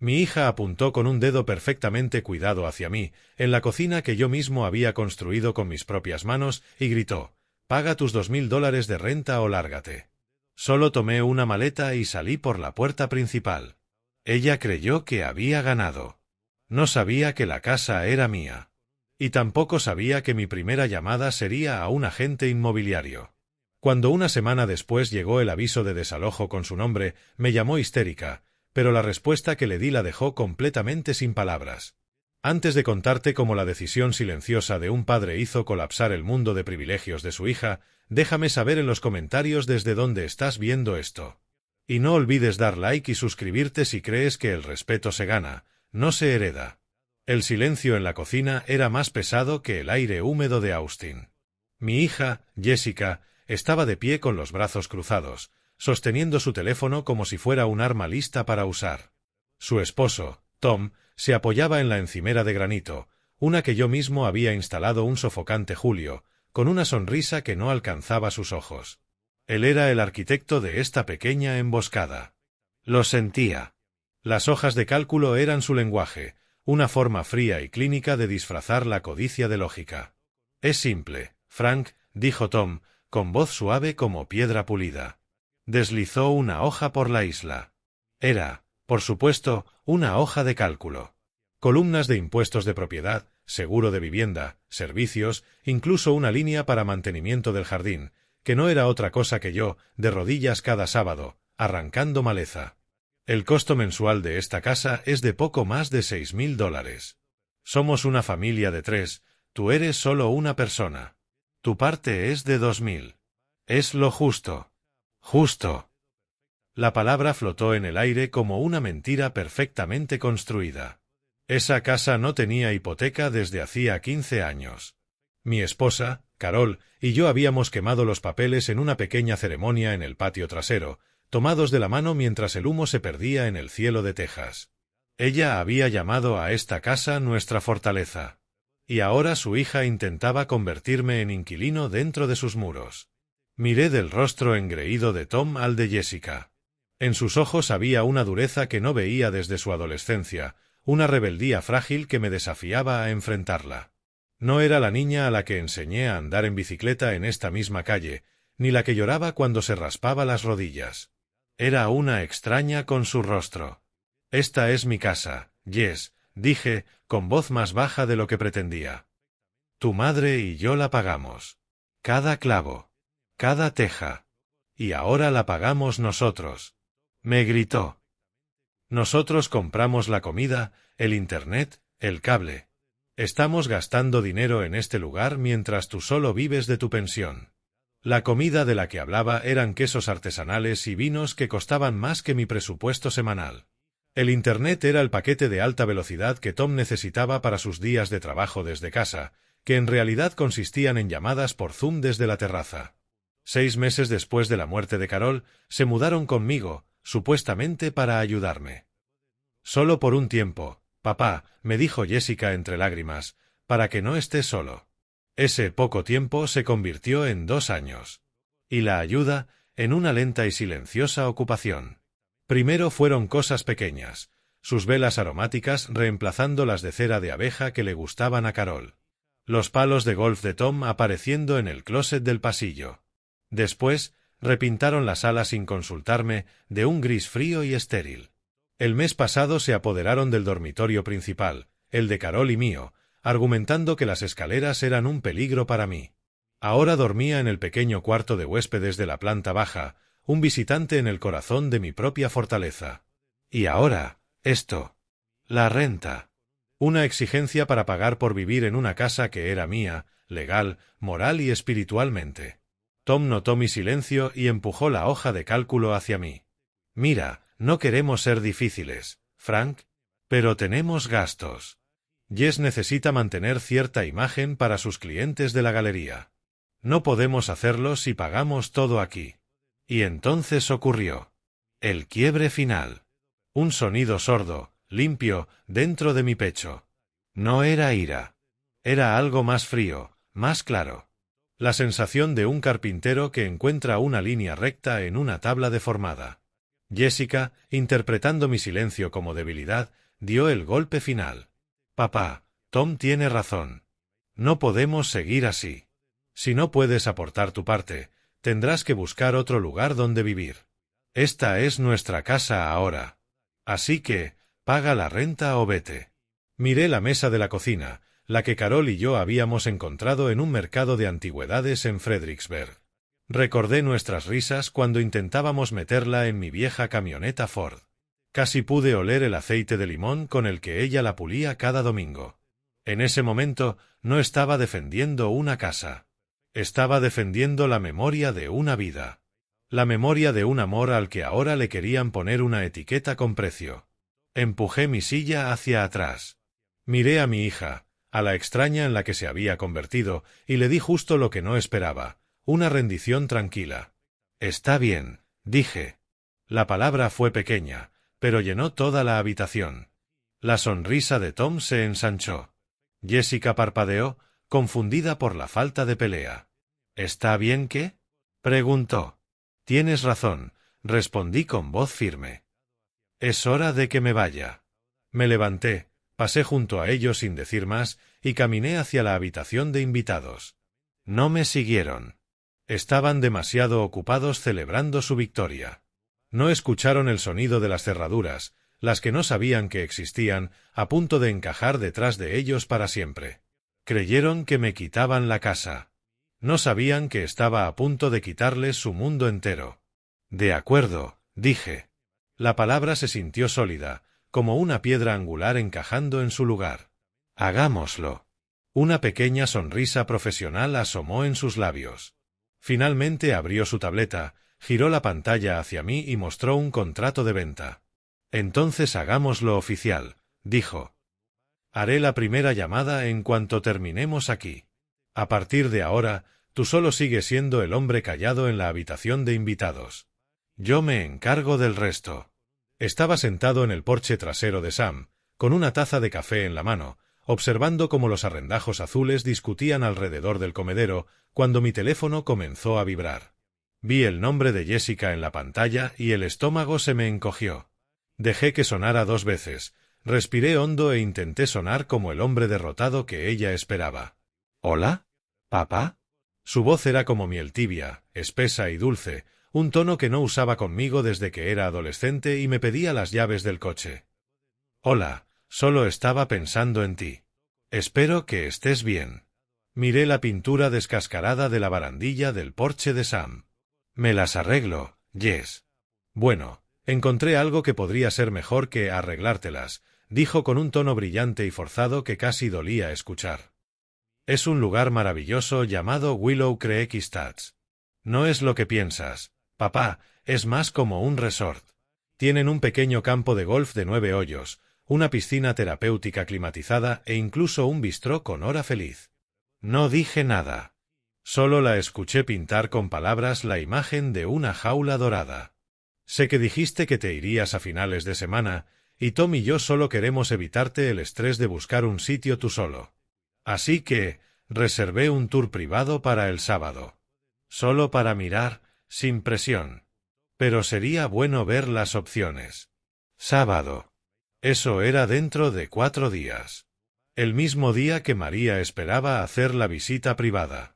Mi hija apuntó con un dedo perfectamente cuidado hacia mí, en la cocina que yo mismo había construido con mis propias manos, y gritó: «Paga tus $2000 de renta o lárgate». Solo tomé una maleta y salí por la puerta principal. Ella creyó que había ganado. No sabía que la casa era mía. Y tampoco sabía que mi primera llamada sería a un agente inmobiliario. Cuando una semana después llegó el aviso de desalojo con su nombre, me llamó histérica, pero la respuesta que le di la dejó completamente sin palabras. Antes de contarte cómo la decisión silenciosa de un padre hizo colapsar el mundo de privilegios de su hija, déjame saber en los comentarios desde dónde estás viendo esto. Y no olvides dar like y suscribirte si crees que el respeto se gana, no se hereda. El silencio en la cocina era más pesado que el aire húmedo de Austin. Mi hija, Jessica, estaba de pie con los brazos cruzados, sosteniendo su teléfono como si fuera un arma lista para usar. Su esposo, Tom, se apoyaba en la encimera de granito, una que yo mismo había instalado un sofocante julio, con una sonrisa que no alcanzaba sus ojos. Él era el arquitecto de esta pequeña emboscada. Lo sentía. Las hojas de cálculo eran su lenguaje, una forma fría y clínica de disfrazar la codicia de lógica. «Es simple, Frank», dijo Tom, con voz suave como piedra pulida. Deslizó una hoja por la isla. Era, por supuesto, una hoja de cálculo. Columnas de impuestos de propiedad, seguro de vivienda, servicios, incluso una línea para mantenimiento del jardín, que no era otra cosa que yo, de rodillas cada sábado, arrancando maleza. El costo mensual de esta casa es de poco más de $6000. Somos una familia de 3, tú eres solo una persona. Tu parte es de 2000. Es lo justo. Justo. La palabra flotó en el aire como una mentira perfectamente construida. Esa casa no tenía hipoteca desde hacía 15 años. Mi esposa, Carol, y yo habíamos quemado los papeles en una pequeña ceremonia en el patio trasero, tomados de la mano mientras el humo se perdía en el cielo de Texas. Ella había llamado a esta casa nuestra fortaleza. Y ahora su hija intentaba convertirme en inquilino dentro de sus muros. Miré del rostro engreído de Tom al de Jessica. En sus ojos había una dureza que no veía desde su adolescencia, una rebeldía frágil que me desafiaba a enfrentarla. No era la niña a la que enseñé a andar en bicicleta en esta misma calle, ni la que lloraba cuando se raspaba las rodillas. Era una extraña con su rostro. «Esta es mi casa, Jess», dije, con voz más baja de lo que pretendía. «Tu madre y yo la pagamos. Cada clavo. Cada teja. Y ahora la pagamos nosotros», me gritó. «Nosotros compramos la comida, el internet, el cable. Estamos gastando dinero en este lugar mientras tú solo vives de tu pensión». La comida de la que hablaba eran quesos artesanales y vinos que costaban más que mi presupuesto semanal. El internet era el paquete de alta velocidad que Tom necesitaba para sus días de trabajo desde casa, que en realidad consistían en llamadas por Zoom desde la terraza. 6 meses después de la muerte de Carol, se mudaron conmigo, supuestamente para ayudarme. «Solo por un tiempo, papá», me dijo Jessica entre lágrimas, «para que no estés solo». Ese poco tiempo se convirtió en 2 años. Y la ayuda, en una lenta y silenciosa ocupación. Primero fueron cosas pequeñas, sus velas aromáticas reemplazando las de cera de abeja que le gustaban a Carol. Los palos de golf de Tom apareciendo en el closet del pasillo. Después, repintaron la sala sin consultarme, de un gris frío y estéril. El mes pasado se apoderaron del dormitorio principal, el de Carol y mío, argumentando que las escaleras eran un peligro para mí. Ahora dormía en el pequeño cuarto de huéspedes de la planta baja, un visitante en el corazón de mi propia fortaleza. Y ahora, esto. La renta. Una exigencia para pagar por vivir en una casa que era mía, legal, moral y espiritualmente. Tom notó mi silencio y empujó la hoja de cálculo hacia mí. «Mira, no queremos ser difíciles, Frank, pero tenemos gastos. Jess necesita mantener cierta imagen para sus clientes de la galería. No podemos hacerlo si pagamos todo aquí». Y entonces ocurrió. El quiebre final. Un sonido sordo, limpio, dentro de mi pecho. No era ira. Era algo más frío, más claro. La sensación de un carpintero que encuentra una línea recta en una tabla deformada. Jessica, interpretando mi silencio como debilidad, dio el golpe final. Papá, Tom tiene razón. No podemos seguir así. Si no puedes aportar tu parte, tendrás que buscar otro lugar donde vivir. Esta es nuestra casa ahora. Así que, paga la renta o vete. Miré la mesa de la cocina, la que Carol y yo habíamos encontrado en un mercado de antigüedades en Fredericksburg. Recordé nuestras risas cuando intentábamos meterla en mi vieja camioneta Ford. Casi pude oler el aceite de limón con el que ella la pulía cada domingo. En ese momento no estaba defendiendo una casa. Estaba defendiendo la memoria de una vida. La memoria de un amor al que ahora le querían poner una etiqueta con precio. Empujé mi silla hacia atrás. Miré a mi hija, a la extraña en la que se había convertido, y le di justo lo que no esperaba, una rendición tranquila. Está bien, dije. La palabra fue pequeña, pero llenó toda la habitación. La sonrisa de Tom se ensanchó. Jessica parpadeó, confundida por la falta de pelea. ¿Está bien qué? Preguntó. Tienes razón, respondí con voz firme. Es hora de que me vaya. Me levanté, pasé junto a ellos sin decir más, y caminé hacia la habitación de invitados. No me siguieron. Estaban demasiado ocupados celebrando su victoria. No escucharon el sonido de las cerraduras, las que no sabían que existían, a punto de encajar detrás de ellos para siempre. Creyeron que me quitaban la casa. No sabían que estaba a punto de quitarles su mundo entero. De acuerdo, dije. La palabra se sintió sólida, como una piedra angular encajando en su lugar. Hagámoslo. Una pequeña sonrisa profesional asomó en sus labios. Finalmente abrió su tableta, giró la pantalla hacia mí y mostró un contrato de venta. Entonces hagámoslo oficial, dijo. Haré la primera llamada en cuanto terminemos aquí. A partir de ahora, tú solo sigues siendo el hombre callado en la habitación de invitados. Yo me encargo del resto. Estaba sentado en el porche trasero de Sam, con una taza de café en la mano, observando cómo los arrendajos azules discutían alrededor del comedero, cuando mi teléfono comenzó a vibrar. Vi el nombre de Jessica en la pantalla y el estómago se me encogió. Dejé que sonara 2 veces, respiré hondo e intenté sonar como el hombre derrotado que ella esperaba. ¿Hola? ¿Papá? Su voz era como miel tibia, espesa y dulce, un tono que no usaba conmigo desde que era adolescente y me pedía las llaves del coche. Hola, solo estaba pensando en ti. Espero que estés bien. Miré la pintura descascarada de la barandilla del porche de Sam. Me las arreglo, Jess. Bueno, encontré algo que podría ser mejor que arreglártelas, dijo con un tono brillante y forzado que casi dolía escuchar. Es un lugar maravilloso llamado Willow Creek Estates. No es lo que piensas, papá, es más como un resort. Tienen un pequeño campo de golf de 9 hoyos, una piscina terapéutica climatizada e incluso un bistró con hora feliz. No dije nada. Solo la escuché pintar con palabras la imagen de una jaula dorada. Sé que dijiste que te irías a finales de semana, y Tom y yo solo queremos evitarte el estrés de buscar un sitio tú solo. Así que, reservé un tour privado para el sábado. Solo para mirar, sin presión. Pero sería bueno ver las opciones. Sábado. Eso era dentro de 4 días. El mismo día que María esperaba hacer la visita privada.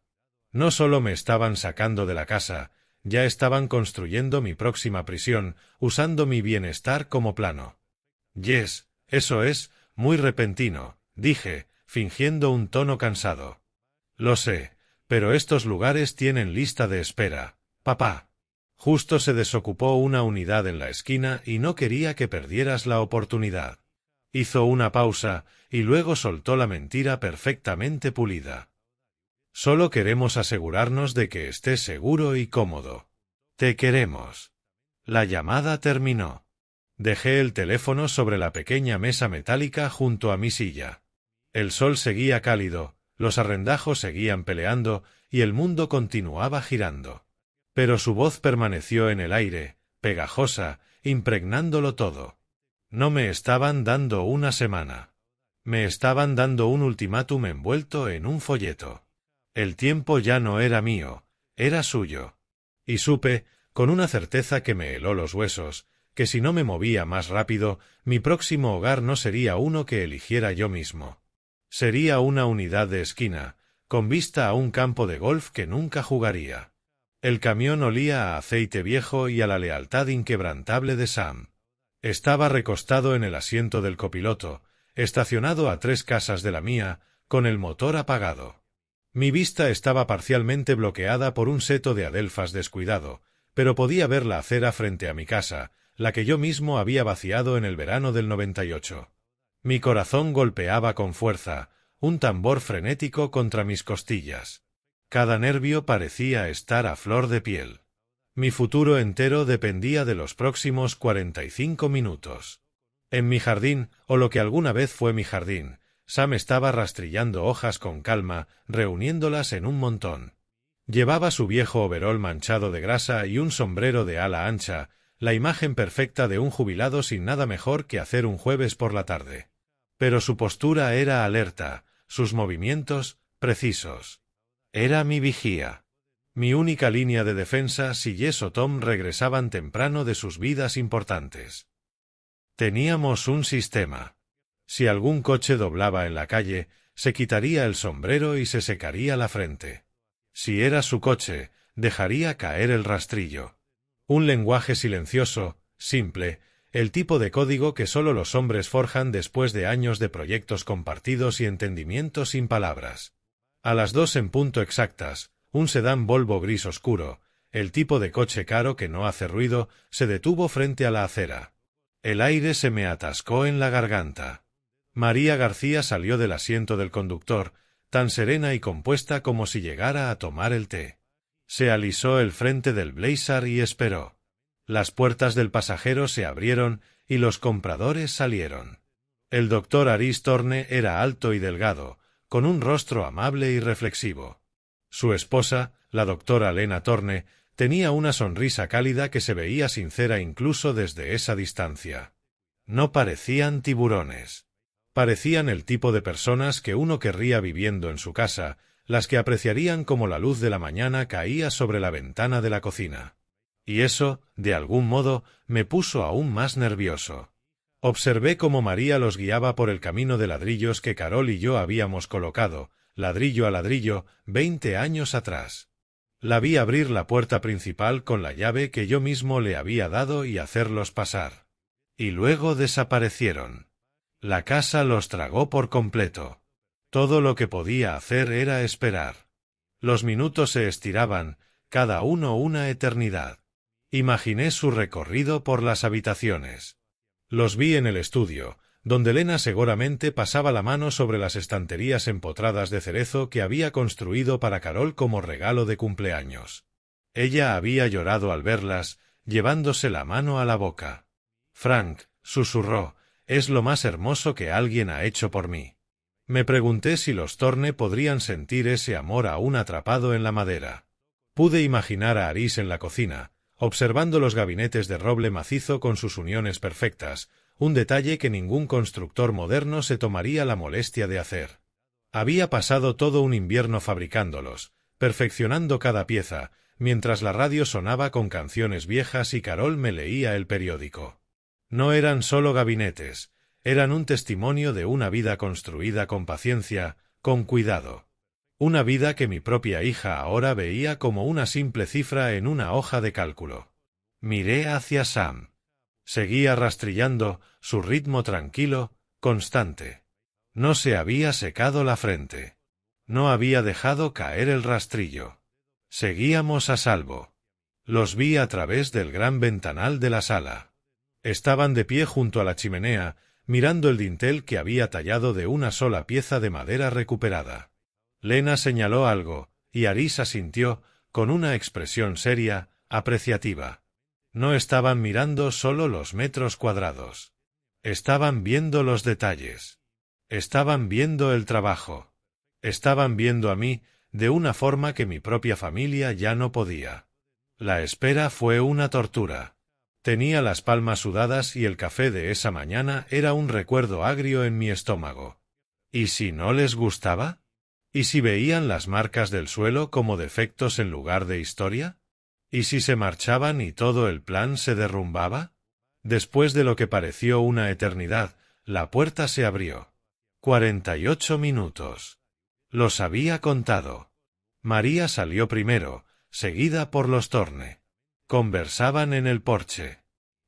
No solo me estaban sacando de la casa, ya estaban construyendo mi próxima prisión, usando mi bienestar como plano. Yes, eso es, muy repentino, dije, fingiendo un tono cansado. Lo sé, pero estos lugares tienen lista de espera, papá. Justo se desocupó una unidad en la esquina y no quería que perdieras la oportunidad. Hizo una pausa y luego soltó la mentira perfectamente pulida. Solo queremos asegurarnos de que estés seguro y cómodo. Te queremos. La llamada terminó. Dejé el teléfono sobre la pequeña mesa metálica junto a mi silla. El sol seguía cálido, los arrendajos seguían peleando y el mundo continuaba girando. Pero su voz permaneció en el aire, pegajosa, impregnándolo todo. No me estaban dando una semana. Me estaban dando un ultimátum envuelto en un folleto. El tiempo ya no era mío, era suyo. Y supe, con una certeza que me heló los huesos, que si no me movía más rápido, mi próximo hogar no sería uno que eligiera yo mismo. Sería una unidad de esquina, con vista a un campo de golf que nunca jugaría. El camión olía a aceite viejo y a la lealtad inquebrantable de Sam. Estaba recostado en el asiento del copiloto, estacionado a 3 casas de la mía, con el motor apagado. Mi vista estaba parcialmente bloqueada por un seto de adelfas descuidado, pero podía ver la acera frente a mi casa, la que yo mismo había vaciado en el verano del 98. Mi corazón golpeaba con fuerza, un tambor frenético contra mis costillas. Cada nervio parecía estar a flor de piel. Mi futuro entero dependía de los próximos 45 minutos. En mi jardín, o lo que alguna vez fue mi jardín, Sam estaba rastrillando hojas con calma, reuniéndolas en un montón. Llevaba su viejo overol manchado de grasa y un sombrero de ala ancha, la imagen perfecta de un jubilado sin nada mejor que hacer un jueves por la tarde. Pero su postura era alerta, sus movimientos, precisos. Era mi vigía. Mi única línea de defensa si Jess o Tom regresaban temprano de sus vidas importantes. Teníamos un sistema. Si algún coche doblaba en la calle, se quitaría el sombrero y se secaría la frente. Si era su coche, dejaría caer el rastrillo. Un lenguaje silencioso, simple, el tipo de código que solo los hombres forjan después de años de proyectos compartidos y entendimiento sin palabras. A las 2 en punto exactas, un sedán Volvo gris oscuro, el tipo de coche caro que no hace ruido, se detuvo frente a la acera. El aire se me atascó en la garganta. María García salió del asiento del conductor, tan serena y compuesta como si llegara a tomar el té. Se alisó el frente del blazer y esperó. Las puertas del pasajero se abrieron y los compradores salieron. El doctor Aris Torne era alto y delgado, con un rostro amable y reflexivo. Su esposa, la doctora Lena Torne, tenía una sonrisa cálida que se veía sincera incluso desde esa distancia. No parecían tiburones. Parecían el tipo de personas que uno querría viviendo en su casa, las que apreciarían como la luz de la mañana caía sobre la ventana de la cocina. Y eso, de algún modo, me puso aún más nervioso. Observé cómo María los guiaba por el camino de ladrillos que Carol y yo habíamos colocado, ladrillo a ladrillo, 20 años atrás. La vi abrir la puerta principal con la llave que yo mismo le había dado y hacerlos pasar. Y luego desaparecieron. La casa los tragó por completo. Todo lo que podía hacer era esperar. Los minutos se estiraban, cada uno una eternidad. Imaginé su recorrido por las habitaciones. Los vi en el estudio, donde Lena seguramente pasaba la mano sobre las estanterías empotradas de cerezo que había construido para Carol como regalo de cumpleaños. Ella había llorado al verlas, llevándose la mano a la boca. «Frank», susurró, «es lo más hermoso que alguien ha hecho por mí». Me pregunté si los Torne podrían sentir ese amor aún atrapado en la madera. Pude imaginar a Aris en la cocina, observando los gabinetes de roble macizo con sus uniones perfectas, un detalle que ningún constructor moderno se tomaría la molestia de hacer. Había pasado todo un invierno fabricándolos, perfeccionando cada pieza, mientras la radio sonaba con canciones viejas y Carol me leía el periódico. No eran solo gabinetes, eran un testimonio de una vida construida con paciencia, con cuidado. Una vida que mi propia hija ahora veía como una simple cifra en una hoja de cálculo. Miré hacia Sam. Seguía rastrillando, su ritmo tranquilo, constante. No se había secado la frente. No había dejado caer el rastrillo. Seguíamos a salvo. Los vi a través del gran ventanal de la sala. Estaban de pie junto a la chimenea, mirando el dintel que había tallado de una sola pieza de madera recuperada. Lena señaló algo, y Aris asintió, con una expresión seria, apreciativa. No estaban mirando solo los metros cuadrados. Estaban viendo los detalles. Estaban viendo el trabajo. Estaban viendo a mí, de una forma que mi propia familia ya no podía. La espera fue una tortura. Tenía las palmas sudadas y el café de esa mañana era un recuerdo agrio en mi estómago. ¿Y si no les gustaba? ¿Y si veían las marcas del suelo como defectos en lugar de historia? ¿Y si se marchaban y todo el plan se derrumbaba? Después de lo que pareció una eternidad, la puerta se abrió. 48 minutos. Los había contado. María salió primero, seguida por los Thorne. Conversaban en el porche.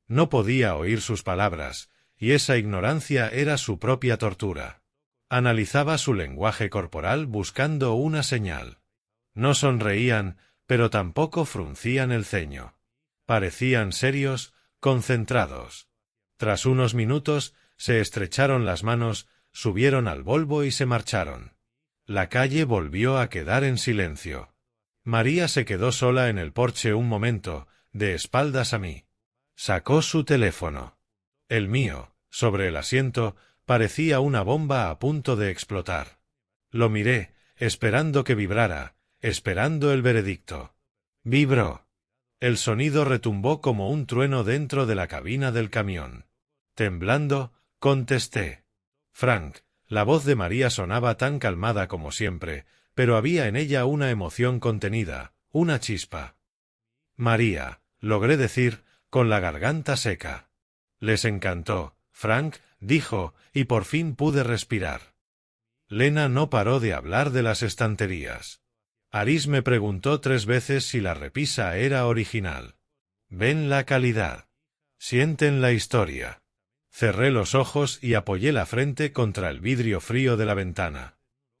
No podía oír sus palabras, y esa ignorancia era su propia tortura. Analizaba su lenguaje corporal buscando una señal. No sonreían, pero tampoco fruncían el ceño. Parecían serios, concentrados. Tras unos minutos, se estrecharon las manos, subieron al Volvo y se marcharon. La calle volvió a quedar en silencio. María se quedó sola en el porche un momento, de espaldas a mí. Sacó su teléfono. El mío, sobre el asiento, parecía una bomba a punto de explotar. Lo miré, esperando que vibrara, esperando el veredicto. Vibró. El sonido retumbó como un trueno dentro de la cabina del camión. Temblando, contesté. Frank. La voz de María sonaba tan calmada como siempre, pero había en ella una emoción contenida, una chispa. María, logré decir, con la garganta seca. Les encantó, Frank, dijo, y por fin pude respirar. Lena no paró de hablar de las estanterías. Aris me preguntó 3 veces si la repisa era original. Ven la calidad. Sienten la historia. Cerré los ojos y apoyé la frente contra el vidrio frío de la ventana.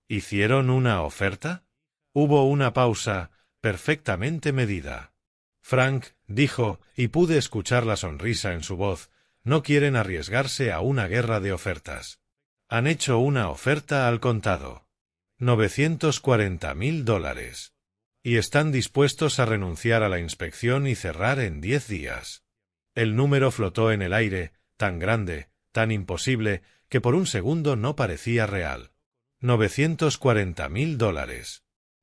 ¿Hicieron una oferta? Hubo una pausa, perfectamente medida. Frank, dijo, y pude escuchar la sonrisa en su voz, no quieren arriesgarse a una guerra de ofertas. Han hecho una oferta al contado. $940,000. Y están dispuestos a renunciar a la inspección y cerrar en 10 días. El número flotó en el aire, tan grande, tan imposible, que por un segundo no parecía real. $940,000.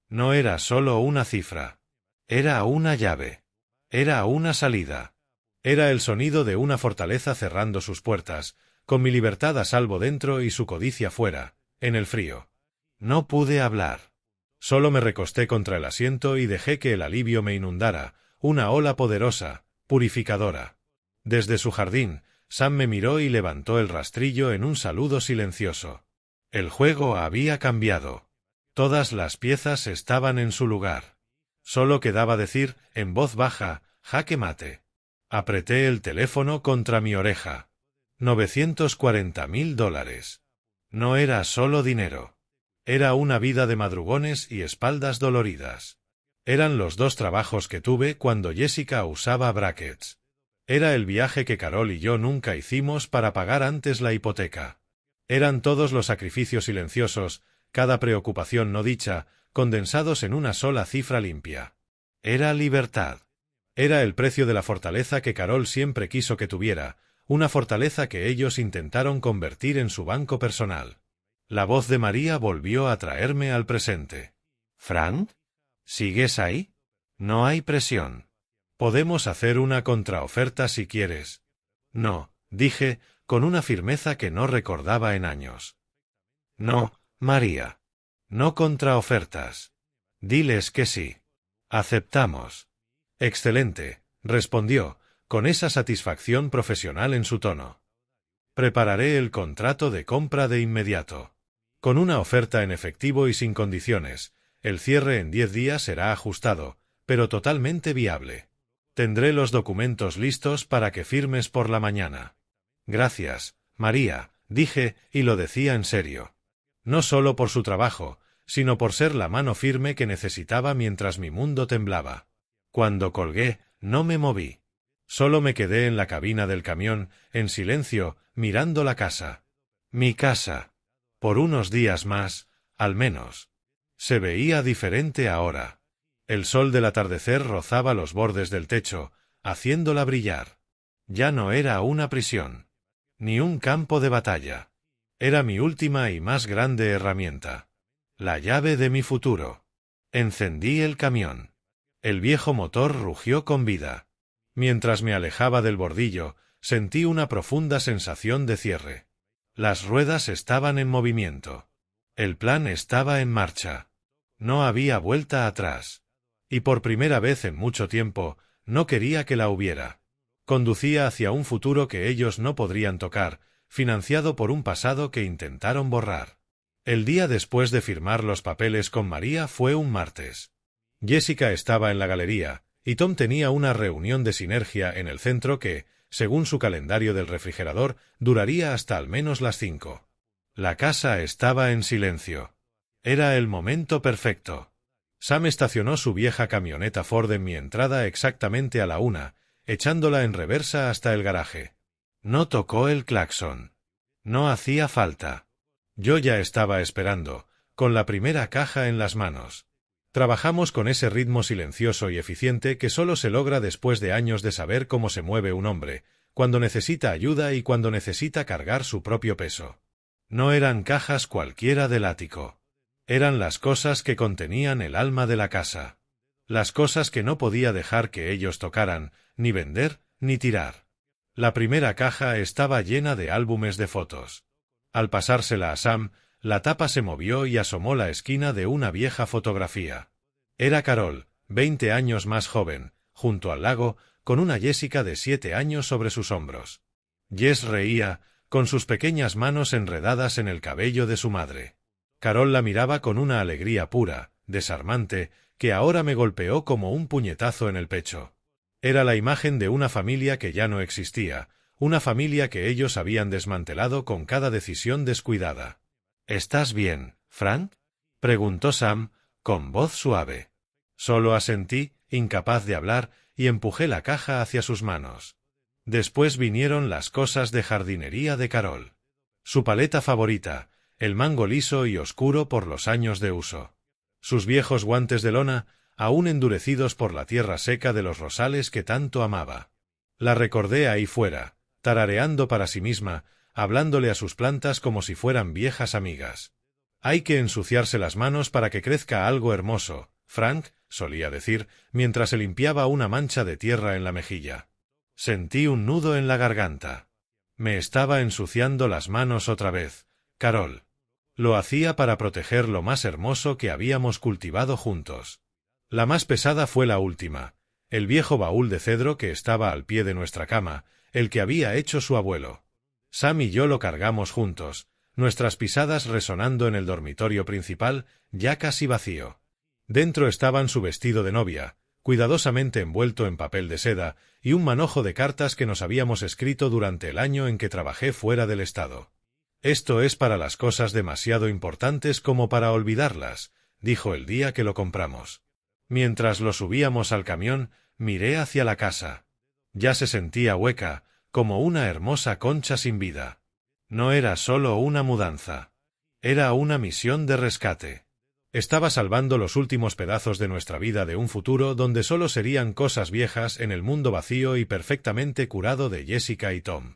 No era solo una cifra. Era una llave. Era una salida. Era el sonido de una fortaleza cerrando sus puertas, con mi libertad a salvo dentro y su codicia fuera, en el frío. No pude hablar. Solo me recosté contra el asiento y dejé que el alivio me inundara, una ola poderosa, purificadora. Desde su jardín, Sam me miró y levantó el rastrillo en un saludo silencioso. El juego había cambiado. Todas las piezas estaban en su lugar. Solo quedaba decir, en voz baja, jaque mate. Apreté el teléfono contra mi oreja. $940,000. No era solo dinero. Era una vida de madrugones y espaldas doloridas. Eran los 2 trabajos que tuve cuando Jessica usaba brackets. Era el viaje que Carol y yo nunca hicimos para pagar antes la hipoteca. Eran todos los sacrificios silenciosos, cada preocupación no dicha, condensados en una sola cifra limpia. Era libertad. Era el precio de la fortaleza que Carol siempre quiso que tuviera, una fortaleza que ellos intentaron convertir en su banco personal. La voz de María volvió a traerme al presente. «¿Frank? ¿Sigues ahí? No hay presión. Podemos hacer una contraoferta si quieres». «No», dije, con una firmeza que no recordaba en años. «No, María. No contraofertas. Diles que sí. Aceptamos». «Excelente», respondió, con esa satisfacción profesional en su tono. «Prepararé el contrato de compra de inmediato. Con una oferta en efectivo y sin condiciones, el cierre en 10 días será ajustado, pero totalmente viable. Tendré los documentos listos para que firmes por la mañana». «Gracias, María», dije, y lo decía en serio. No solo por su trabajo, sino por ser la mano firme que necesitaba mientras mi mundo temblaba. Cuando colgué, no me moví. Solo me quedé en la cabina del camión, en silencio, mirando la casa. Mi casa. Por unos días más, al menos. Se veía diferente ahora. El sol del atardecer rozaba los bordes del techo, haciéndola brillar. Ya no era una prisión. Ni un campo de batalla. Era mi última y más grande herramienta. La llave de mi futuro. Encendí el camión. El viejo motor rugió con vida. Mientras me alejaba del bordillo, sentí una profunda sensación de cierre. Las ruedas estaban en movimiento. El plan estaba en marcha. No había vuelta atrás. Y por primera vez en mucho tiempo, no quería que la hubiera. Conducía hacia un futuro que ellos no podrían tocar, financiado por un pasado que intentaron borrar. El día después de firmar los papeles con María fue un martes. Jessica estaba en la galería, y Tom tenía una reunión de sinergia en el centro que, según su calendario del refrigerador, duraría hasta al menos las 5. La casa estaba en silencio. Era el momento perfecto. Sam estacionó su vieja camioneta Ford en mi entrada exactamente a la 1, echándola en reversa hasta el garaje. No tocó el claxon. No hacía falta. Yo ya estaba esperando, con la primera caja en las manos. Trabajamos con ese ritmo silencioso y eficiente que solo se logra después de años de saber cómo se mueve un hombre, cuando necesita ayuda y cuando necesita cargar su propio peso. No eran cajas cualquiera del ático. Eran las cosas que contenían el alma de la casa. Las cosas que no podía dejar que ellos tocaran, ni vender, ni tirar. La primera caja estaba llena de álbumes de fotos. Al pasársela a Sam, la tapa se movió y asomó la esquina de una vieja fotografía. Era Carol, 20 años más joven, junto al lago, con una Jessica de 7 años sobre sus hombros. Jess reía, con sus pequeñas manos enredadas en el cabello de su madre. Carol la miraba con una alegría pura, desarmante, que ahora me golpeó como un puñetazo en el pecho. Era la imagen de una familia que ya no existía, una familia que ellos habían desmantelado con cada decisión descuidada. —¿Estás bien, Frank? —preguntó Sam, con voz suave. Solo asentí, incapaz de hablar, y empujé la caja hacia sus manos. Después vinieron las cosas de jardinería de Carol. Su paleta favorita, el mango liso y oscuro por los años de uso. Sus viejos guantes de lona, aún endurecidos por la tierra seca de los rosales que tanto amaba. La recordé ahí fuera, tarareando para sí misma, hablándole a sus plantas como si fueran viejas amigas. «Hay que ensuciarse las manos para que crezca algo hermoso», Frank solía decir, mientras se limpiaba una mancha de tierra en la mejilla. Sentí un nudo en la garganta. Me estaba ensuciando las manos otra vez, Carol. Lo hacía para proteger lo más hermoso que habíamos cultivado juntos. La más pesada fue la última, el viejo baúl de cedro que estaba al pie de nuestra cama, el que había hecho su abuelo. Sam y yo lo cargamos juntos, nuestras pisadas resonando en el dormitorio principal, ya casi vacío. Dentro estaban su vestido de novia, cuidadosamente envuelto en papel de seda, y un manojo de cartas que nos habíamos escrito durante el año en que trabajé fuera del estado. «Esto es para las cosas demasiado importantes como para olvidarlas», dijo el día que lo compramos. Mientras lo subíamos al camión, miré hacia la casa. Ya se sentía hueca, como una hermosa concha sin vida. No era solo una mudanza. Era una misión de rescate. Estaba salvando los últimos pedazos de nuestra vida de un futuro donde solo serían cosas viejas en el mundo vacío y perfectamente curado de Jessica y Tom.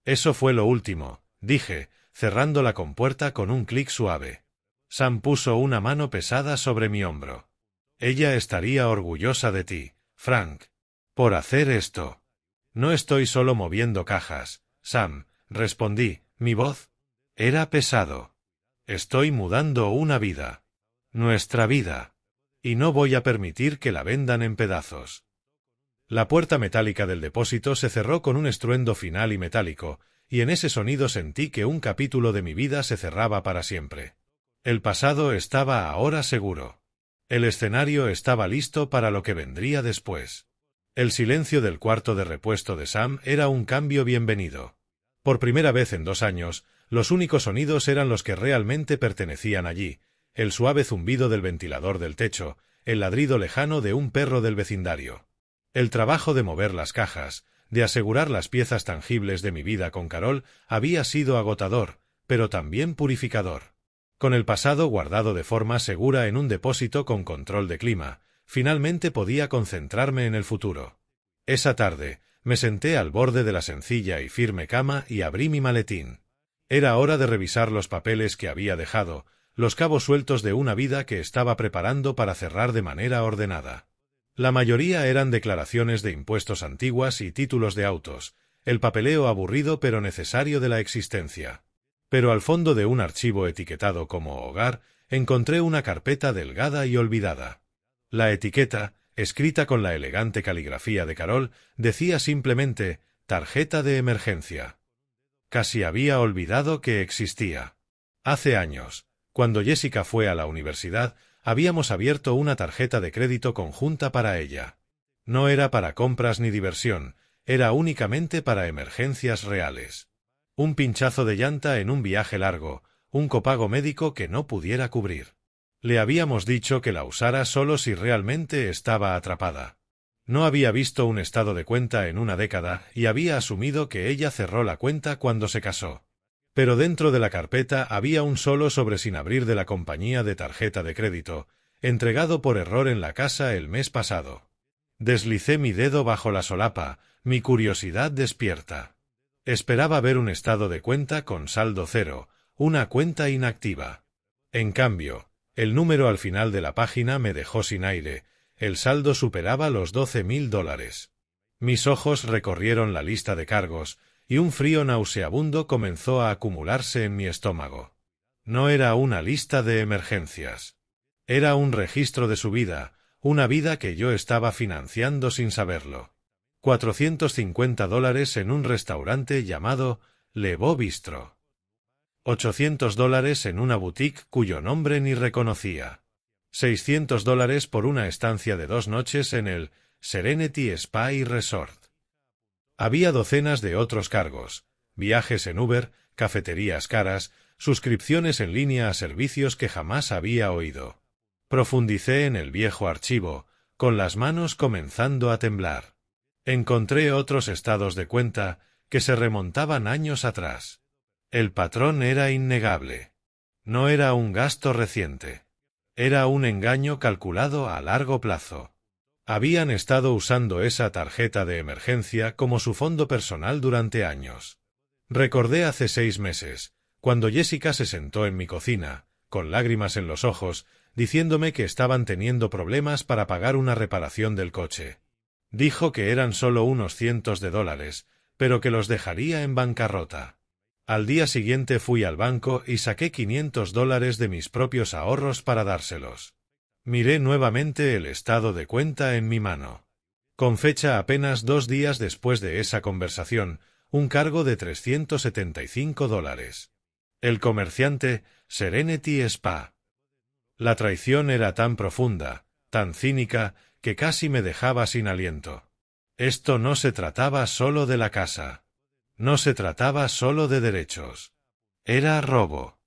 Eso fue lo último, dije, cerrando la compuerta con un clic suave. Sam puso una mano pesada sobre mi hombro. «Ella estaría orgullosa de ti, Frank, por hacer esto». «No estoy solo moviendo cajas, Sam», respondí, mi voz era pesado. «Estoy mudando una vida. Nuestra vida. Y no voy a permitir que la vendan en pedazos». La puerta metálica del depósito se cerró con un estruendo final y metálico, y en ese sonido sentí que un capítulo de mi vida se cerraba para siempre. El pasado estaba ahora seguro. El escenario estaba listo para lo que vendría después. El silencio del cuarto de repuesto de Sam era un cambio bienvenido. Por primera vez en 2 años, los únicos sonidos eran los que realmente pertenecían allí, el suave zumbido del ventilador del techo, el ladrido lejano de un perro del vecindario. El trabajo de mover las cajas, de asegurar las piezas tangibles de mi vida con Carol, había sido agotador, pero también purificador. Con el pasado guardado de forma segura en un depósito con control de clima, finalmente podía concentrarme en el futuro. Esa tarde, me senté al borde de la sencilla y firme cama y abrí mi maletín. Era hora de revisar los papeles que había dejado, los cabos sueltos de una vida que estaba preparando para cerrar de manera ordenada. La mayoría eran declaraciones de impuestos antiguas y títulos de autos, el papeleo aburrido pero necesario de la existencia. Pero al fondo de un archivo etiquetado como hogar, encontré una carpeta delgada y olvidada. La etiqueta, escrita con la elegante caligrafía de Carol, decía simplemente «tarjeta de emergencia». Casi había olvidado que existía. Hace años, cuando Jessica fue a la universidad, habíamos abierto una tarjeta de crédito conjunta para ella. No era para compras ni diversión, era únicamente para emergencias reales. Un pinchazo de llanta en un viaje largo, un copago médico que no pudiera cubrir. Le habíamos dicho que la usara solo si realmente estaba atrapada. No había visto un estado de cuenta en una década y había asumido que ella cerró la cuenta cuando se casó. Pero dentro de la carpeta había un solo sobre sin abrir de la compañía de tarjeta de crédito, entregado por error en la casa el mes pasado. Deslicé mi dedo bajo la solapa, mi curiosidad despierta. Esperaba ver un estado de cuenta con saldo cero, una cuenta inactiva. En cambio, el número al final de la página me dejó sin aire. El saldo superaba los $12,000. Mis ojos recorrieron la lista de cargos, y un frío nauseabundo comenzó a acumularse en mi estómago. No era una lista de emergencias. Era un registro de su vida, una vida que yo estaba financiando sin saberlo. $450 en un restaurante llamado Le Beau Bistro. $800 en una boutique cuyo nombre ni reconocía. $600 por una estancia de 2 noches en el Serenity Spa y Resort. Había docenas de otros cargos, viajes en Uber, cafeterías caras, suscripciones en línea a servicios que jamás había oído. Profundicé en el viejo archivo, con las manos comenzando a temblar. Encontré otros estados de cuenta que se remontaban años atrás. El patrón era innegable. No era un gasto reciente. Era un engaño calculado a largo plazo. Habían estado usando esa tarjeta de emergencia como su fondo personal durante años. Recordé hace 6 meses, cuando Jessica se sentó en mi cocina, con lágrimas en los ojos, diciéndome que estaban teniendo problemas para pagar una reparación del coche. Dijo que eran solo unos cientos de dólares, pero que los dejaría en bancarrota. Al día siguiente fui al banco y saqué $500 de mis propios ahorros para dárselos. Miré nuevamente el estado de cuenta en mi mano. Con fecha apenas 2 días después de esa conversación, un cargo de $375. El comerciante, Serenity Spa. La traición era tan profunda, tan cínica, que casi me dejaba sin aliento. Esto no se trataba solo de la casa. No se trataba solo de derechos. Era robo.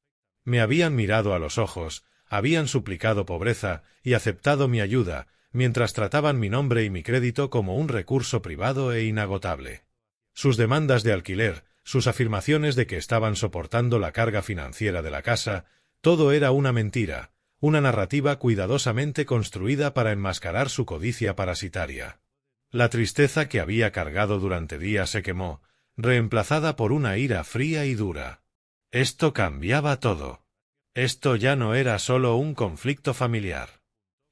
Me habían mirado a los ojos, habían suplicado pobreza y aceptado mi ayuda, mientras trataban mi nombre y mi crédito como un recurso privado e inagotable. Sus demandas de alquiler, sus afirmaciones de que estaban soportando la carga financiera de la casa, todo era una mentira, una narrativa cuidadosamente construida para enmascarar su codicia parasitaria. La tristeza que había cargado durante días se quemó, reemplazada por una ira fría y dura. Esto cambiaba todo. Esto ya no era solo un conflicto familiar.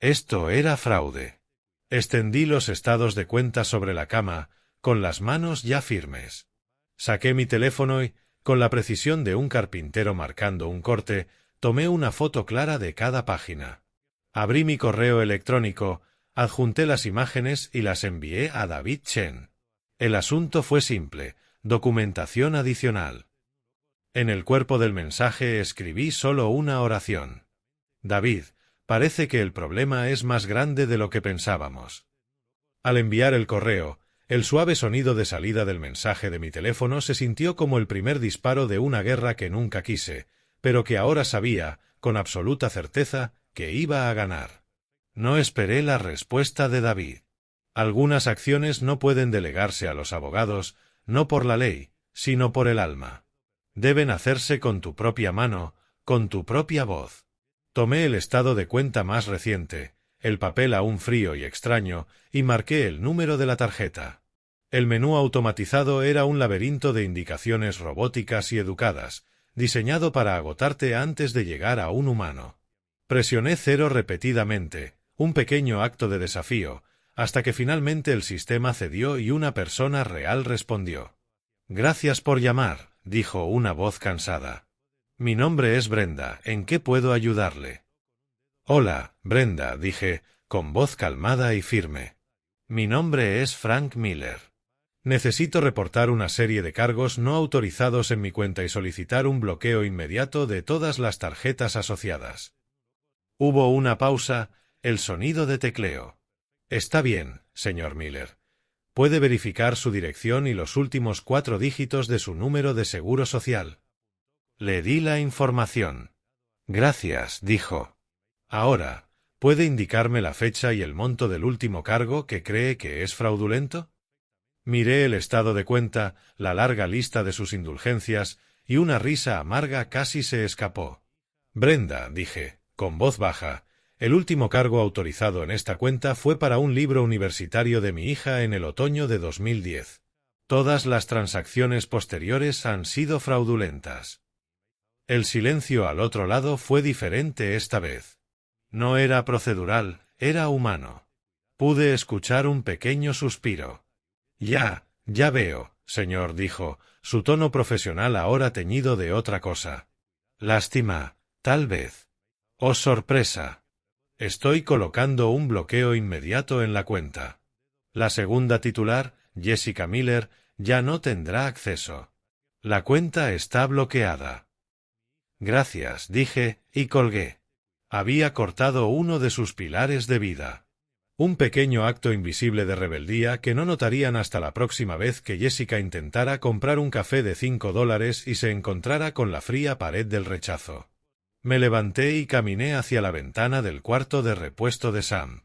Esto era fraude. Extendí los estados de cuenta sobre la cama, con las manos ya firmes. Saqué mi teléfono y, con la precisión de un carpintero marcando un corte, tomé una foto clara de cada página. Abrí mi correo electrónico, adjunté las imágenes y las envié a David Chen. El asunto fue simple, documentación adicional. En el cuerpo del mensaje escribí solo una oración. David, parece que el problema es más grande de lo que pensábamos. Al enviar el correo, el suave sonido de salida del mensaje de mi teléfono se sintió como el primer disparo de una guerra que nunca quise, pero que ahora sabía, con absoluta certeza, que iba a ganar. No esperé la respuesta de David. Algunas acciones no pueden delegarse a los abogados, no por la ley, sino por el alma. Deben hacerse con tu propia mano, con tu propia voz. Tomé el estado de cuenta más reciente, el papel aún frío y extraño, y marqué el número de la tarjeta. El menú automatizado era un laberinto de indicaciones robóticas y educadas, diseñado para agotarte antes de llegar a un humano. Presioné 0 repetidamente, un pequeño acto de desafío, hasta que finalmente el sistema cedió y una persona real respondió. «Gracias por llamar», dijo una voz cansada. «Mi nombre es Brenda, ¿en qué puedo ayudarle?» «Hola, Brenda», dije, con voz calmada y firme. Mi nombre es Frank Miller. Necesito reportar una serie de cargos no autorizados en mi cuenta y solicitar un bloqueo inmediato de todas las tarjetas asociadas. Hubo una pausa, el sonido de tecleo. Está bien, señor Miller. Puede verificar su dirección y los últimos 4 dígitos de su número de seguro social. Le di la información. Gracias, dijo. Ahora, ¿puede indicarme la fecha y el monto del último cargo que cree que es fraudulento? Miré el estado de cuenta, la larga lista de sus indulgencias, y una risa amarga casi se escapó. Brenda, dije, con voz baja, el último cargo autorizado en esta cuenta fue para un libro universitario de mi hija en el otoño de 2010. Todas las transacciones posteriores han sido fraudulentas. El silencio al otro lado fue diferente esta vez. No era procedural, era humano. Pude escuchar un pequeño suspiro. Ya veo, señor, dijo, su tono profesional ahora teñido de otra cosa. Lástima, tal vez. Oh, sorpresa. Estoy colocando un bloqueo inmediato en la cuenta. La segunda titular, Jessica Miller, ya no tendrá acceso. La cuenta está bloqueada. Gracias, dije, y colgué. Había cortado uno de sus pilares de vida. Un pequeño acto invisible de rebeldía que no notarían hasta la próxima vez que Jessica intentara comprar un café de $5 y se encontrara con la fría pared del rechazo. Me levanté y caminé hacia la ventana del cuarto de repuesto de Sam.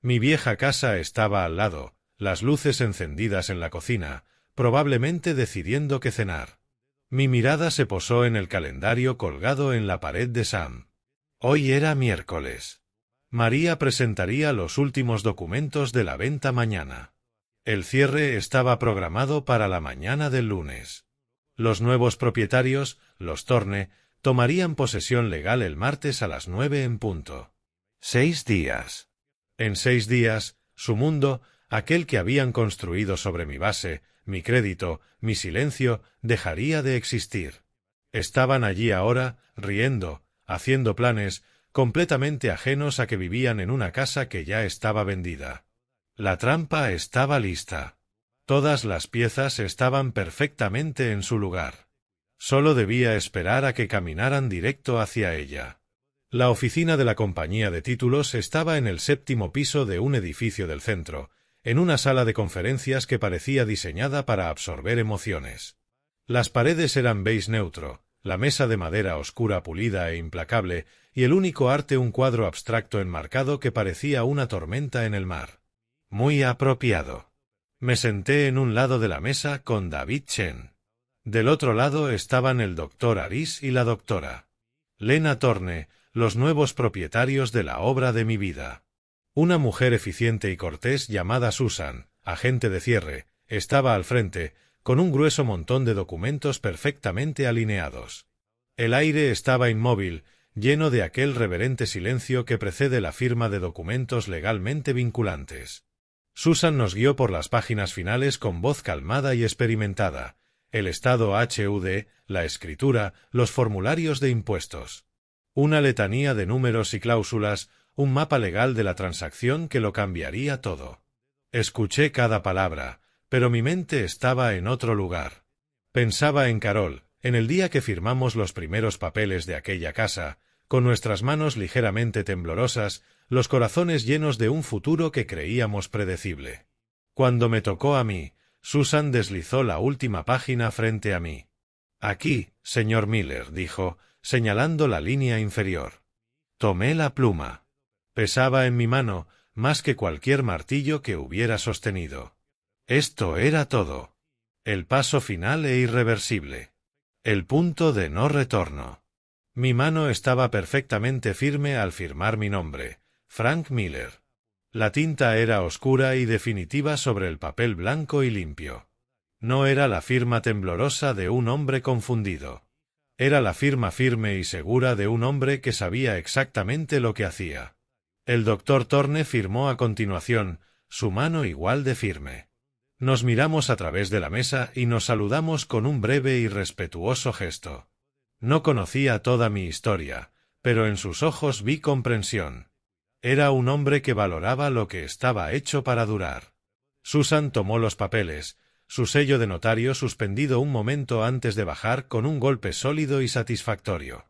Mi vieja casa estaba al lado, las luces encendidas en la cocina, probablemente decidiendo qué cenar. Mi mirada se posó en el calendario colgado en la pared de Sam. Hoy era miércoles. María presentaría los últimos documentos de la venta mañana. El cierre estaba programado para la mañana del lunes. Los nuevos propietarios, los Torne, tomarían posesión legal el martes a las 9 en punto. 6 días. En 6 días, su mundo, aquel que habían construido sobre mi base, mi crédito, mi silencio, dejaría de existir. Estaban allí ahora, riendo, haciendo planes, completamente ajenos a que vivían en una casa que ya estaba vendida. La trampa estaba lista. Todas las piezas estaban perfectamente en su lugar. Solo debía esperar a que caminaran directo hacia ella. La oficina de la compañía de títulos estaba en el 7º piso de un edificio del centro, en una sala de conferencias que parecía diseñada para absorber emociones. Las paredes eran beige neutro, la mesa de madera oscura pulida e implacable, y el único arte un cuadro abstracto enmarcado que parecía una tormenta en el mar. Muy apropiado. Me senté en un lado de la mesa con David Chen. Del otro lado estaban el doctor Aris y la doctora Lena Torne, los nuevos propietarios de la obra de mi vida. Una mujer eficiente y cortés llamada Susan, agente de cierre, estaba al frente, con un grueso montón de documentos perfectamente alineados. El aire estaba inmóvil, lleno de aquel reverente silencio que precede la firma de documentos legalmente vinculantes. Susan nos guió por las páginas finales con voz calmada y experimentada, el estado HUD, la escritura, los formularios de impuestos. Una letanía de números y cláusulas, un mapa legal de la transacción que lo cambiaría todo. Escuché cada palabra, pero mi mente estaba en otro lugar. Pensaba en Carol, en el día que firmamos los primeros papeles de aquella casa, con nuestras manos ligeramente temblorosas, los corazones llenos de un futuro que creíamos predecible. Cuando me tocó a mí, Susan deslizó la última página frente a mí. Aquí, señor Miller, dijo, señalando la línea inferior. Tomé la pluma. Pesaba en mi mano, más que cualquier martillo que hubiera sostenido. Esto era todo. El paso final e irreversible. El punto de no retorno. Mi mano estaba perfectamente firme al firmar mi nombre, Frank Miller. La tinta era oscura y definitiva sobre el papel blanco y limpio. No era la firma temblorosa de un hombre confundido. Era la firma firme y segura de un hombre que sabía exactamente lo que hacía. El doctor Torne firmó a continuación, su mano igual de firme. Nos miramos a través de la mesa y nos saludamos con un breve y respetuoso gesto. No conocía toda mi historia, pero en sus ojos vi comprensión. Era un hombre que valoraba lo que estaba hecho para durar. Susan tomó los papeles, su sello de notario suspendido un momento antes de bajar con un golpe sólido y satisfactorio.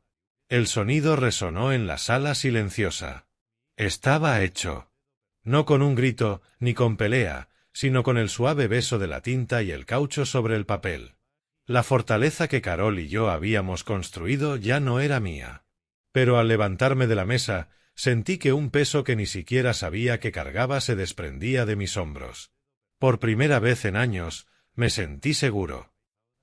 El sonido resonó en la sala silenciosa. Estaba hecho. No con un grito, ni con pelea, sino con el suave beso de la tinta y el caucho sobre el papel. La fortaleza que Carol y yo habíamos construido ya no era mía. Pero al levantarme de la mesa, sentí que un peso que ni siquiera sabía que cargaba se desprendía de mis hombros. Por primera vez en años, me sentí seguro.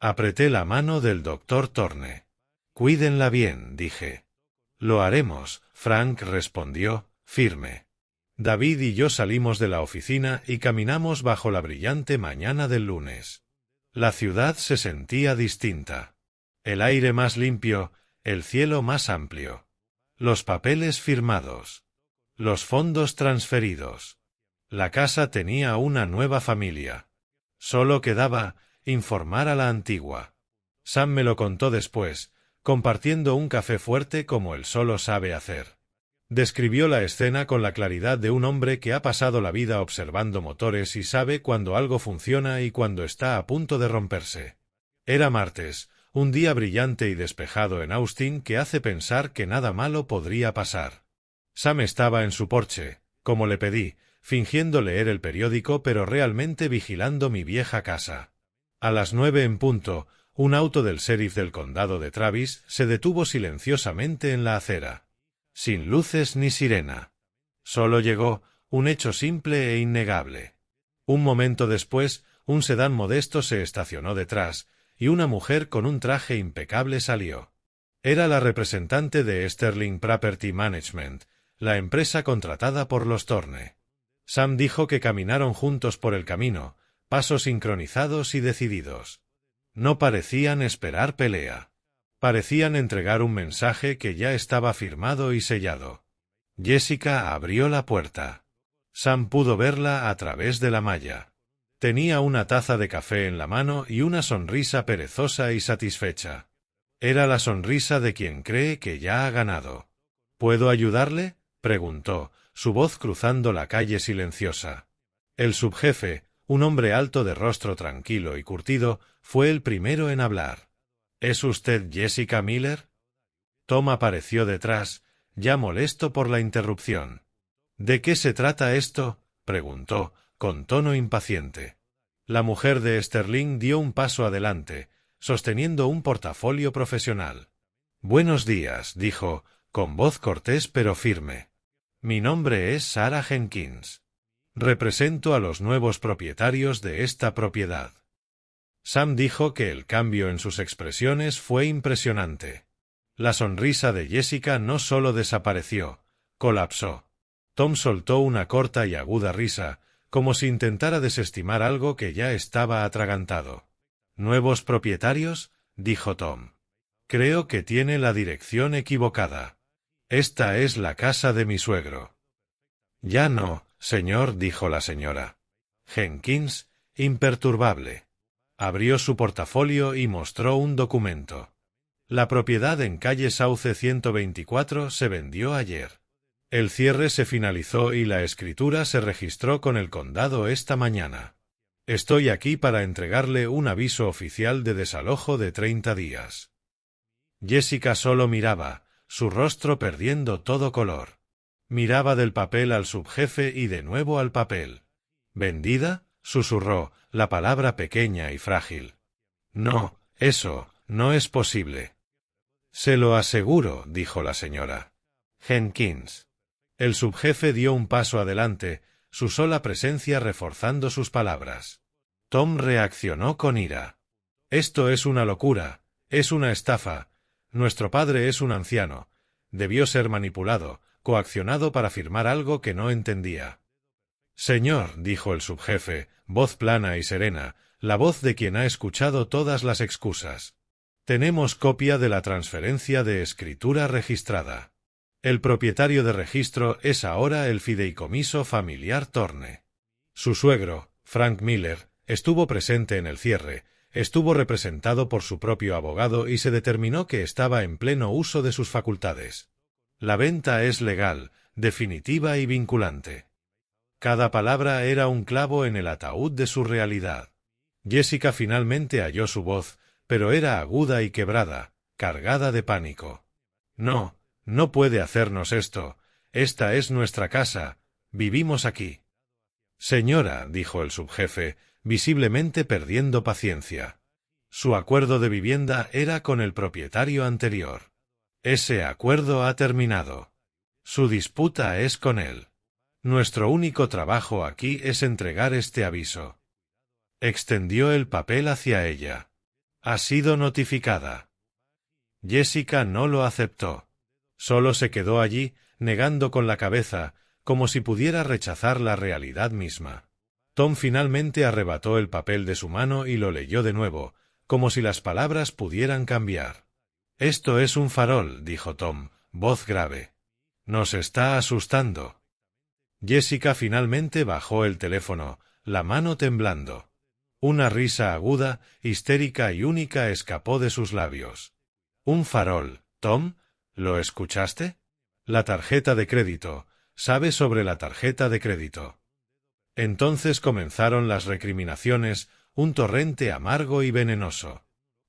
Apreté la mano del doctor Thorne. «Cuídenla bien», dije. «Lo haremos», Frank respondió, firme. David y yo salimos de la oficina y caminamos bajo la brillante mañana del lunes. La ciudad se sentía distinta. El aire más limpio, el cielo más amplio. Los papeles firmados. Los fondos transferidos. La casa tenía una nueva familia. Solo quedaba informar a la antigua. Sam me lo contó después, compartiendo un café fuerte como él solo sabe hacer. Describió la escena con la claridad de un hombre que ha pasado la vida observando motores y sabe cuando algo funciona y cuando está a punto de romperse. Era martes, un día brillante y despejado en Austin que hace pensar que nada malo podría pasar. Sam estaba en su porche, como le pedí, fingiendo leer el periódico pero realmente vigilando mi vieja casa. A las 9 en punto, un auto del sheriff del condado de Travis se detuvo silenciosamente en la acera. Sin luces ni sirena. Solo llegó, un hecho simple e innegable. Un momento después, un sedán modesto se estacionó detrás, y una mujer con un traje impecable salió. Era la representante de Sterling Property Management, la empresa contratada por los Thorne. Sam dijo que caminaron juntos por el camino, pasos sincronizados y decididos. No parecían esperar pelea. Parecían entregar un mensaje que ya estaba firmado y sellado. Jessica abrió la puerta. Sam pudo verla a través de la malla. Tenía una taza de café en la mano y una sonrisa perezosa y satisfecha. Era la sonrisa de quien cree que ya ha ganado. ¿Puedo ayudarle?, preguntó, su voz cruzando la calle silenciosa. El subjefe, un hombre alto de rostro tranquilo y curtido, fue el primero en hablar. ¿Es usted Jessica Miller? Tom apareció detrás, ya molesto por la interrupción. ¿De qué se trata esto?, preguntó, con tono impaciente. La mujer de Sterling dio un paso adelante, sosteniendo un portafolio profesional. «Buenos días», dijo, con voz cortés pero firme. «Mi nombre es Sarah Jenkins. Represento a los nuevos propietarios de esta propiedad». Sam dijo que el cambio en sus expresiones fue impresionante. La sonrisa de Jessica no solo desapareció, colapsó. Tom soltó una corta y aguda risa, como si intentara desestimar algo que ya estaba atragantado. «¿Nuevos propietarios?», dijo Tom. «Creo que tiene la dirección equivocada. Esta es la casa de mi suegro». «Ya no, señor», dijo la señora. Jenkins, imperturbable. Abrió su portafolio y mostró un documento. La propiedad en calle Sauce 124 se vendió ayer. El cierre se finalizó y la escritura se registró con el condado esta mañana. Estoy aquí para entregarle un aviso oficial de desalojo de 30 días. Jessica solo miraba, su rostro perdiendo todo color. Miraba del papel al subjefe y de nuevo al papel. «¿Vendida?», susurró, la palabra pequeña y frágil. «No, eso no es posible». «Se lo aseguro», dijo la señora Jenkins. El subjefe dio un paso adelante, su sola presencia reforzando sus palabras. Tom reaccionó con ira. «Esto es una locura, es una estafa. Nuestro padre es un anciano. Debió ser manipulado, coaccionado para firmar algo que no entendía». «Señor», dijo el subjefe, voz plana y serena, la voz de quien ha escuchado todas las excusas. «Tenemos copia de la transferencia de escritura registrada. El propietario de registro es ahora el fideicomiso familiar Thorne. Su suegro, Frank Miller, estuvo presente en el cierre, estuvo representado por su propio abogado y se determinó que estaba en pleno uso de sus facultades. La venta es legal, definitiva y vinculante. Cada palabra era un clavo en el ataúd de su realidad. Jessica finalmente halló su voz, pero era aguda y quebrada, cargada de pánico. No, no puede hacernos esto. Esta es nuestra casa. Vivimos aquí. Señora, dijo el subjefe, visiblemente perdiendo paciencia. Su acuerdo de vivienda era con el propietario anterior. Ese acuerdo ha terminado. Su disputa es con él. Nuestro único trabajo aquí es entregar este aviso. Extendió el papel hacia ella. Ha sido notificada. Jessica no lo aceptó. Solo se quedó allí, negando con la cabeza, como si pudiera rechazar la realidad misma. Tom finalmente arrebató el papel de su mano y lo leyó de nuevo, como si las palabras pudieran cambiar. «Esto es un farol», dijo Tom, voz grave. «Nos está asustando». Jessica finalmente bajó el teléfono, la mano temblando. Una risa aguda, histérica y única escapó de sus labios. «¿Un farol, Tom? ¿Lo escuchaste? La tarjeta de crédito. ¿Sabe sobre la tarjeta de crédito?» Entonces comenzaron las recriminaciones, un torrente amargo y venenoso.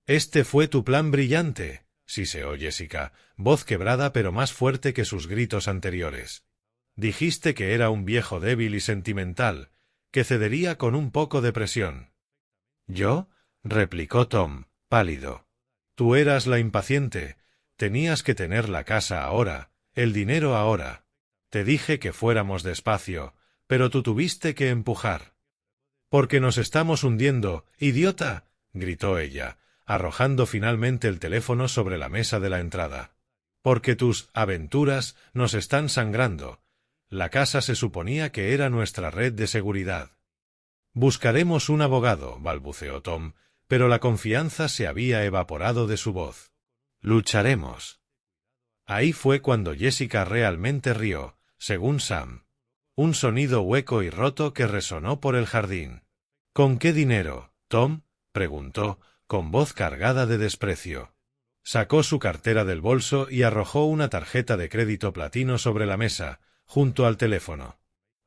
«Este fue tu plan brillante», siseó Jessica, voz quebrada pero más fuerte que sus gritos anteriores. «Dijiste que era un viejo débil y sentimental, que cedería con un poco de presión». «¿Yo?», replicó Tom, pálido. «Tú eras la impaciente. Tenías que tener la casa ahora, el dinero ahora. Te dije que fuéramos despacio, pero tú tuviste que empujar». «Porque nos estamos hundiendo, idiota», gritó ella, arrojando finalmente el teléfono sobre la mesa de la entrada. «Porque tus aventuras nos están sangrando. La casa se suponía que era nuestra red de seguridad». «Buscaremos un abogado», balbuceó Tom, pero la confianza se había evaporado de su voz. «Lucharemos». Ahí fue cuando Jessica realmente rió, según Sam. Un sonido hueco y roto que resonó por el jardín. «¿Con qué dinero, Tom?», preguntó, con voz cargada de desprecio. Sacó su cartera del bolso y arrojó una tarjeta de crédito platino sobre la mesa, junto al teléfono.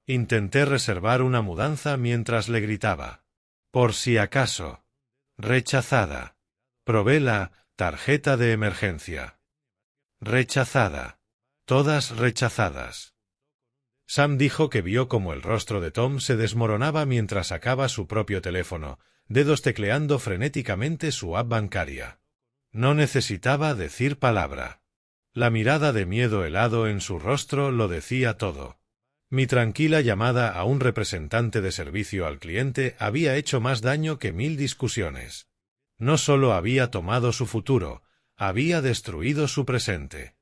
Intenté reservar una mudanza mientras le gritaba. «Por si acaso». «Rechazada». Probé la tarjeta de emergencia. «Rechazada». Todas rechazadas. Sam dijo que vio como el rostro de Tom se desmoronaba mientras sacaba su propio teléfono, dedos tecleando frenéticamente su app bancaria. No necesitaba decir palabra. La mirada de miedo helado en su rostro lo decía todo. Mi tranquila llamada a un representante de servicio al cliente había hecho más daño que 1000 discusiones. No solo había tomado su futuro, había destruido su presente.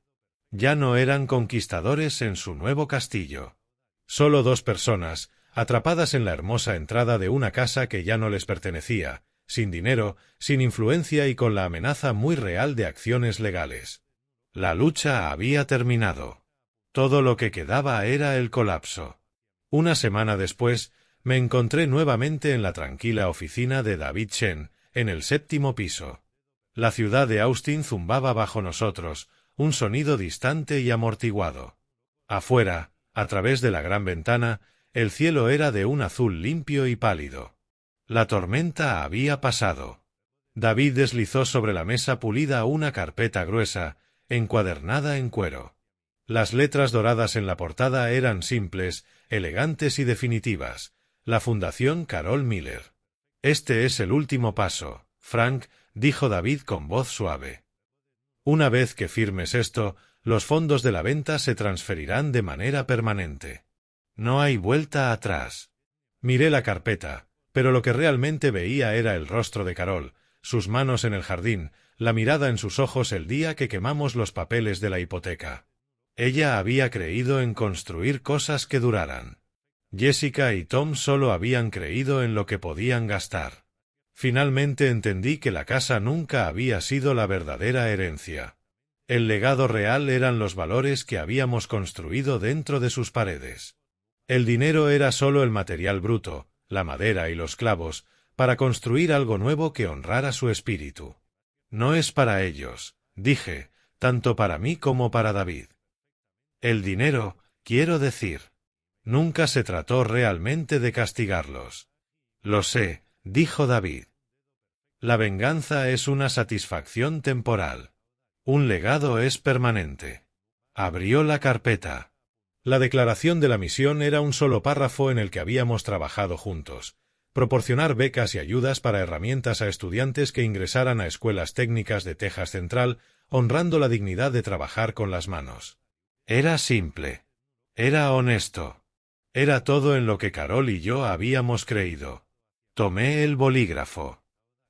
Ya no eran conquistadores en su nuevo castillo. Solo 2 personas, atrapadas en la hermosa entrada de una casa que ya no les pertenecía, sin dinero, sin influencia y con la amenaza muy real de acciones legales. La lucha había terminado. Todo lo que quedaba era el colapso. Una semana después, me encontré nuevamente en la tranquila oficina de David Shen, en el 7º piso. La ciudad de Austin zumbaba bajo nosotros, un sonido distante y amortiguado. Afuera, a través de la gran ventana, el cielo era de un azul limpio y pálido. La tormenta había pasado. David deslizó sobre la mesa pulida una carpeta gruesa, encuadernada en cuero. Las letras doradas en la portada eran simples, elegantes y definitivas. La Fundación Carol Miller. «Este es el último paso, Frank», dijo David con voz suave. «Una vez que firmes esto, los fondos de la venta se transferirán de manera permanente. No hay vuelta atrás». Miré la carpeta, pero lo que realmente veía era el rostro de Carol, sus manos en el jardín, la mirada en sus ojos el día que quemamos los papeles de la hipoteca. Ella había creído en construir cosas que duraran. Jessica y Tom solo habían creído en lo que podían gastar. Finalmente entendí que la casa nunca había sido la verdadera herencia. El legado real eran los valores que habíamos construido dentro de sus paredes. El dinero era solo el material bruto, la madera y los clavos, para construir algo nuevo que honrara su espíritu. «No es para ellos», dije, «tanto para mí como para David». «El dinero», Quiero decir, nunca se trató realmente de castigarlos. Lo sé, dijo David. La venganza es una satisfacción temporal. Un legado es permanente. Abrió la carpeta. La declaración de la misión era un solo párrafo en el que habíamos trabajado juntos. Proporcionar becas y ayudas para herramientas a estudiantes que ingresaran a escuelas técnicas de Texas Central, honrando la dignidad de trabajar con las manos. Era simple. Era honesto. Era todo en lo que Carol y yo habíamos creído. Tomé el bolígrafo.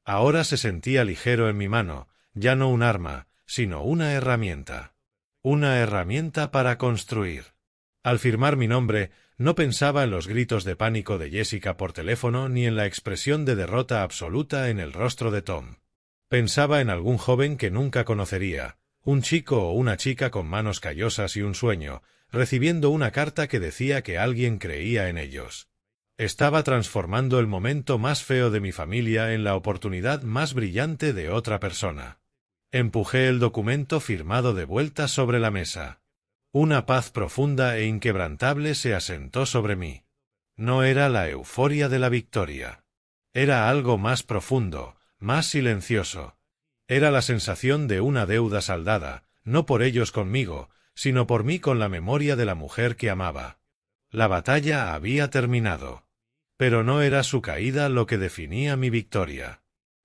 Ahora se sentía ligero en mi mano, ya no un arma, sino una herramienta. Una herramienta para construir. Al firmar mi nombre, no pensaba en los gritos de pánico de Jessica por teléfono ni en la expresión de derrota absoluta en el rostro de Tom. Pensaba en algún joven que nunca conocería, un chico o una chica con manos callosas y un sueño, recibiendo una carta que decía que alguien creía en ellos. Estaba transformando el momento más feo de mi familia en la oportunidad más brillante de otra persona. Empujé el documento firmado de vuelta sobre la mesa. Una paz profunda e inquebrantable se asentó sobre mí. No era la euforia de la victoria. Era algo más profundo, más silencioso. Era la sensación de una deuda saldada, no por ellos conmigo, sino por mí con la memoria de la mujer que amaba. La batalla había terminado. Pero no era su caída lo que definía mi victoria.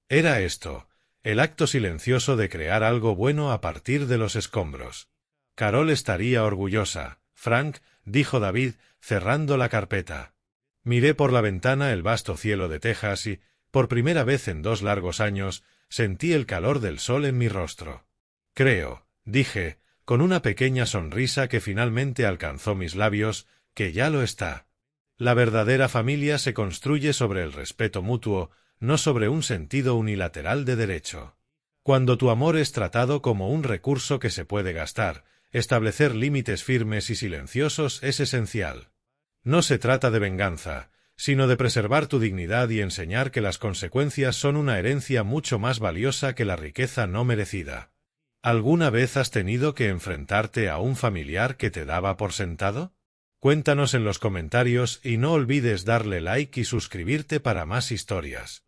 Era esto, el acto silencioso de crear algo bueno a partir de los escombros. Carol estaría orgullosa, Frank, dijo David, cerrando la carpeta. Miré por la ventana el vasto cielo de Texas y, por primera vez en 2 largos años, sentí el calor del sol en mi rostro. Creo, dije, con una pequeña sonrisa que finalmente alcanzó mis labios, que ya lo está. La verdadera familia se construye sobre el respeto mutuo, no sobre un sentido unilateral de derecho. Cuando tu amor es tratado como un recurso que se puede gastar, establecer límites firmes y silenciosos es esencial. No se trata de venganza, sino de preservar tu dignidad y enseñar que las consecuencias son una herencia mucho más valiosa que la riqueza no merecida. ¿Alguna vez has tenido que enfrentarte a un familiar que te daba por sentado? Cuéntanos en los comentarios y no olvides darle like y suscribirte para más historias.